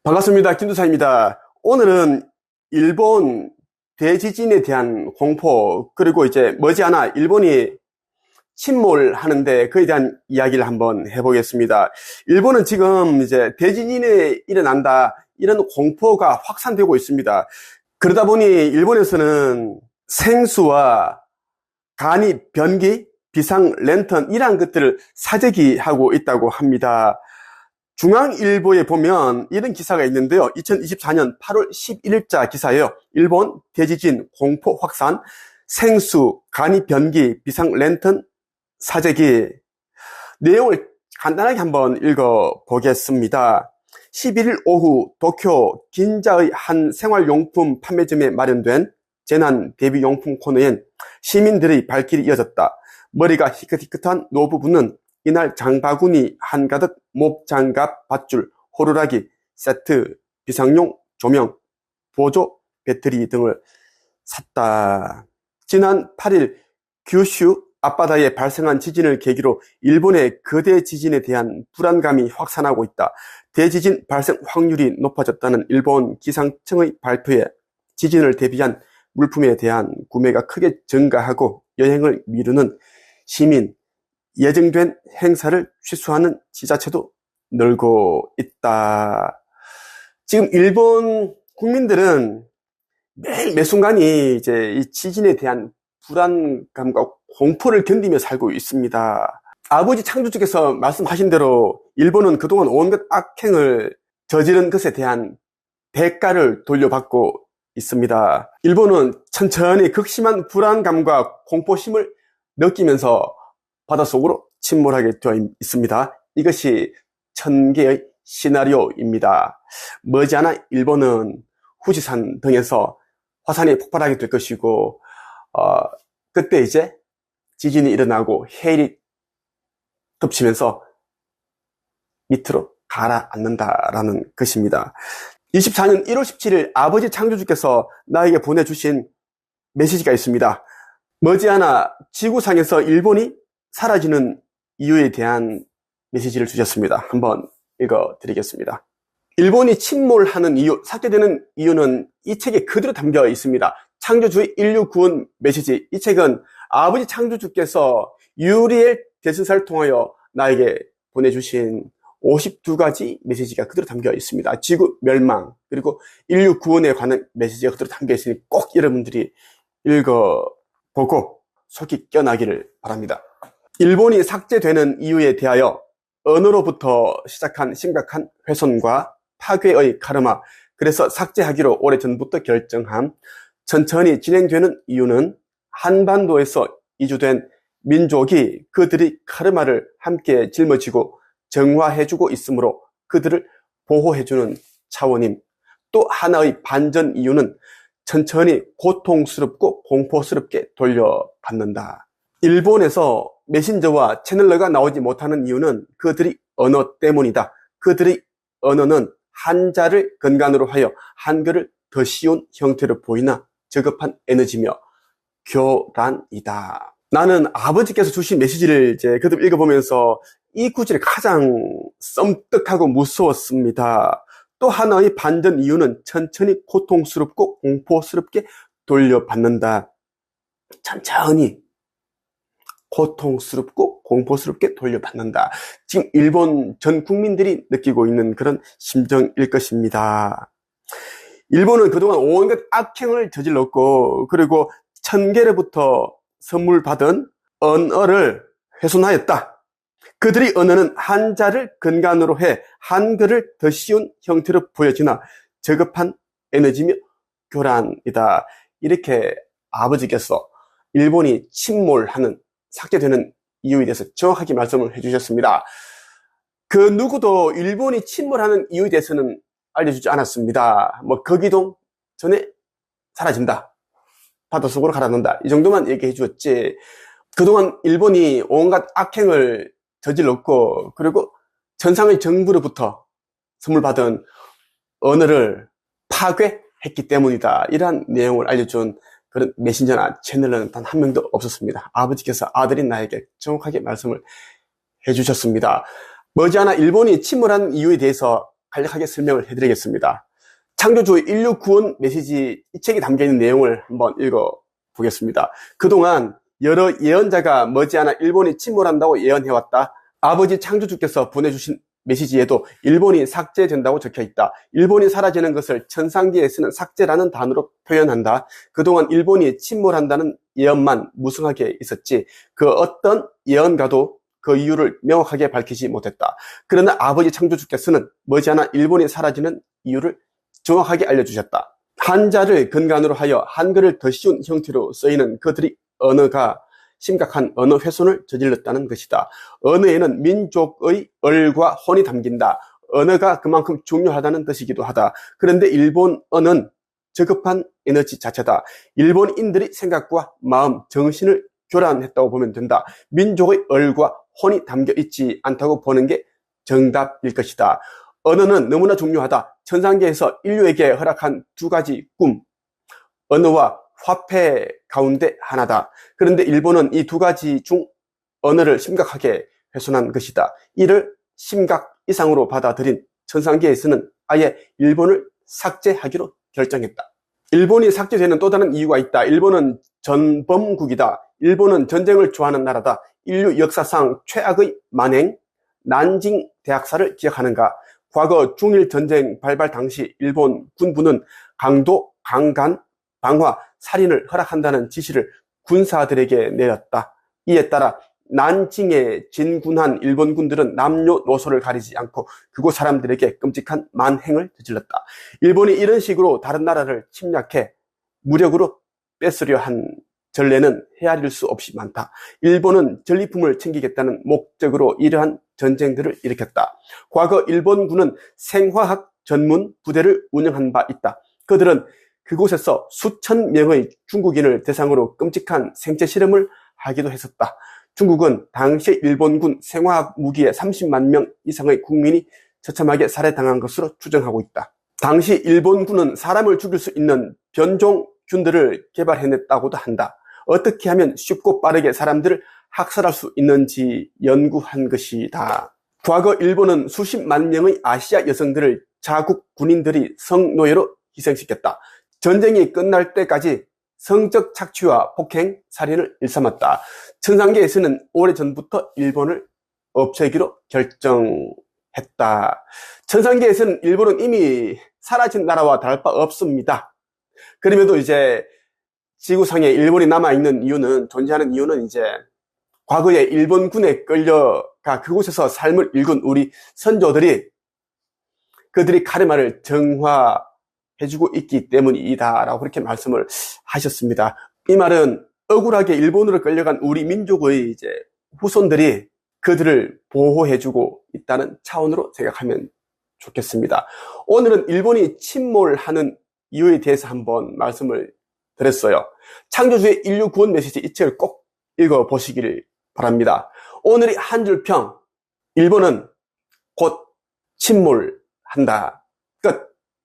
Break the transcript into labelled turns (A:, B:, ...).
A: 반갑습니다. 김두사입니다. 오늘은 일본 대지진에 대한 공포, 그리고 이제 머지않아 일본이 침몰하는데 그에 대한 이야기를 한번 해보겠습니다. 일본은 지금 이제 대지진이 일어난다, 이런 공포가 확산되고 있습니다. 그러다 보니 일본에서는 생수와 간이, 변기, 비상 랜턴, 이러한 것들을 사재기하고 있다고 합니다. 중앙일보에 보면 이런 기사가 있는데요. 2024년 8월 11일자 기사예요. 일본 대지진 공포 확산, 생수, 간이, 변기, 비상 랜턴, 사재기. 내용을 간단하게 한번 읽어보겠습니다. 11일 오후 도쿄 긴자의 한 생활용품 판매점에 마련된 재난 대비용품 코너엔 시민들의 발길이 이어졌다. 머리가 희끗희끗한 노부부는 이날 장바구니 한가득 목장갑, 밧줄, 호루라기, 세트, 비상용 조명, 보조 배터리 등을 샀다. 지난 8일 규슈 앞바다에 발생한 지진을 계기로 일본의 거대 지진에 대한 불안감이 확산하고 있다. 대지진 발생 확률이 높아졌다는 일본 기상청의 발표에 지진을 대비한 물품에 대한 구매가 크게 증가하고 여행을 미루는 시민, 예정된 행사를 취소하는 지자체도 늘고 있다. 지금 일본 국민들은 매일 매 순간이 이제 이 지진에 대한 불안감과 공포를 견디며 살고 있습니다. 아버지 창조주께서 말씀하신 대로 일본은 그동안 온갖 악행을 저지른 것에 대한 대가를 돌려받고 있습니다. 일본은 천천히 극심한 불안감과 공포심을 느끼면서 바닷속으로 침몰하게 되어 있습니다. 이것이 천개의 시나리오입니다. 머지않아 일본은 후지산 등에서 화산이 폭발하게 될 것이고, 그때 이제 지진이 일어나고 해일이 덮치면서 밑으로 가라앉는다라는 것입니다. 24년 1월 17일 아버지 창조주께서 나에게 보내주신 메시지가 있습니다. 머지않아 지구상에서 일본이 사라지는 이유에 대한 메시지를 주셨습니다. 한번 읽어드리겠습니다. 일본이 침몰하는 이유, 삭제되는 이유는 이 책에 그대로 담겨 있습니다. 창조주의 인류 구원 메시지. 이 책은 아버지 창조주께서 유리엘 대승사를 통하여 나에게 보내주신 52가지 메시지가 그대로 담겨 있습니다. 지구 멸망, 그리고 인류 구원에 관한 메시지가 그대로 담겨 있으니 꼭 여러분들이 읽어보고 속이 껴나기를 바랍니다. 일본이 삭제되는 이유에 대하여 언어로부터 시작한 심각한 훼손과 파괴의 카르마, 그래서 삭제하기로 오래전부터 결정함, 천천히 진행되는 이유는 한반도에서 이주된 민족이 그들의 카르마를 함께 짊어지고 정화해주고 있으므로 그들을 보호해주는 차원임. 또 하나의 반전 이유는 천천히 고통스럽고 공포스럽게 돌려받는다. 일본에서 메신저와 채널러가 나오지 못하는 이유는 그들의 언어 때문이다. 그들의 언어는 한자를 근간으로 하여 한글을 더 쉬운 형태로 보이나 저급한 에너지며 교란이다. 나는 아버지께서 주신 메시지를 이제 그대로 읽어보면서 이 구절이 가장 썸뜩하고 무서웠습니다. 또 하나의 반전 이유는 천천히 고통스럽고 공포스럽게 돌려받는다. 천천히 고통스럽고 공포스럽게 돌려받는다. 지금 일본 전 국민들이 느끼고 있는 그런 심정일 것입니다. 일본은 그동안 온갖 악행을 저질렀고, 그리고 천계로부터 선물 받은 언어를 훼손하였다. 그들의 언어는 한자를 근간으로 해 한글을 더 쉬운 형태로 보여지나 저급한 에너지며 교란이다. 이렇게 아버지께서 일본이 침몰하는, 삭제되는 이유에 대해서 정확하게 말씀을 해주셨습니다. 그 누구도 일본이 침몰하는 이유에 대해서는 알려주지 않았습니다. 거기도 전에 사라진다, 바닷속으로 가라앉는다, 이 정도만 얘기해 주었지, 그동안 일본이 온갖 악행을 저질렀고, 그리고 전상의 정부로부터 선물 받은 언어를 파괴했기 때문이다, 이러한 내용을 알려준 그런 메신저나 채널은 단 한 명도 없었습니다. 아버지께서 아들인 나에게 정확하게 말씀을 해주셨습니다. 머지않아 일본이 침몰한 이유에 대해서 간략하게 설명을 해드리겠습니다. 창조주의 인류 구원 메시지 이 책에 담겨있는 내용을 한번 읽어보겠습니다. 그동안 여러 예언자가 머지않아 일본이 침몰한다고 예언해왔다. 아버지 창조주께서 보내주신 메시지에도 일본이 삭제된다고 적혀있다. 일본이 사라지는 것을 천상기에서는 삭제라는 단어로 표현한다. 그동안 일본이 침몰한다는 예언만 무성하게 있었지 그 어떤 예언가도 그 이유를 명확하게 밝히지 못했다. 그러나 아버지 창조주께서는 머지않아 일본이 사라지는 이유를 정확하게 알려주셨다. 한자를 근간으로 하여 한글을 더 쉬운 형태로 쓰이는 그들의 언어가 심각한 언어 훼손을 저질렀다는 것이다. 언어에는 민족의 얼과 혼이 담긴다. 언어가 그만큼 중요하다는 뜻이기도 하다. 그런데 일본어는 저급한 에너지 자체다. 일본인들이 생각과 마음, 정신을 교란했다고 보면 된다. 민족의 얼과 혼이 담겨 있지 않다고 보는 게 정답일 것이다. 언어는 너무나 중요하다. 천상계에서 인류에게 허락한 두 가지 꿈, 언어와 화폐 가운데 하나다. 그런데 일본은 이 두 가지 중 언어를 심각하게 훼손한 것이다. 이를 심각 이상으로 받아들인 천상계에서는 아예 일본을 삭제하기로 결정했다. 일본이 삭제되는 또 다른 이유가 있다. 일본은 전범국이다. 일본은 전쟁을 좋아하는 나라다. 인류 역사상 최악의 만행, 난징 대학살을 기억하는가? 과거 중일전쟁 발발 당시 일본 군부는 강도, 강간, 방화, 살인을 허락한다는 지시를 군사들에게 내렸다. 이에 따라 난징에 진군한 일본군들은 남녀노소를 가리지 않고 그곳 사람들에게 끔찍한 만행을 저질렀다. 일본이 이런 식으로 다른 나라를 침략해 무력으로 뺏으려 한 전례는 헤아릴 수 없이 많다. 일본은 전리품을 챙기겠다는 목적으로 이러한 전쟁들을 일으켰다. 과거 일본군은 생화학 전문 부대를 운영한 바 있다. 그들은 그곳에서 수천 명의 중국인을 대상으로 끔찍한 생체 실험을 하기도 했었다. 중국은 당시 일본군 생화학 무기에 30만 명 이상의 국민이 처참하게 살해당한 것으로 추정하고 있다. 당시 일본군은 사람을 죽일 수 있는 변종균들을 개발해냈다고도 한다. 어떻게 하면 쉽고 빠르게 사람들을 학살할 수 있는지 연구한 것이다. 과거 일본은 수십만 명의 아시아 여성들을 자국 군인들이 성노예로 희생시켰다. 전쟁이 끝날 때까지 성적 착취와 폭행, 살인을 일삼았다. 천상계에서는 오래전부터 일본을 없애기로 결정했다. 천상계에서는 일본은 이미 사라진 나라와 다를 바 없습니다. 그럼에도 이제 지구상에 일본이 남아있는 이유는, 존재하는 이유는 이제 과거에 일본군에 끌려가 그곳에서 삶을 일군 우리 선조들이 그들이 카르마를 정화해주고 있기 때문이다 라고 그렇게 말씀을 하셨습니다. 이 말은 억울하게 일본으로 끌려간 우리 민족의 이제 후손들이 그들을 보호해주고 있다는 차원으로 생각하면 좋겠습니다. 오늘은 일본이 침몰하는 이유에 대해서 한번 말씀을 드렸어요. 창조주의 인류 구원 메시지 이 책을 꼭 읽어보시길 바랍니다. 오늘의 한 줄 평, 일본은 곧 침몰한다.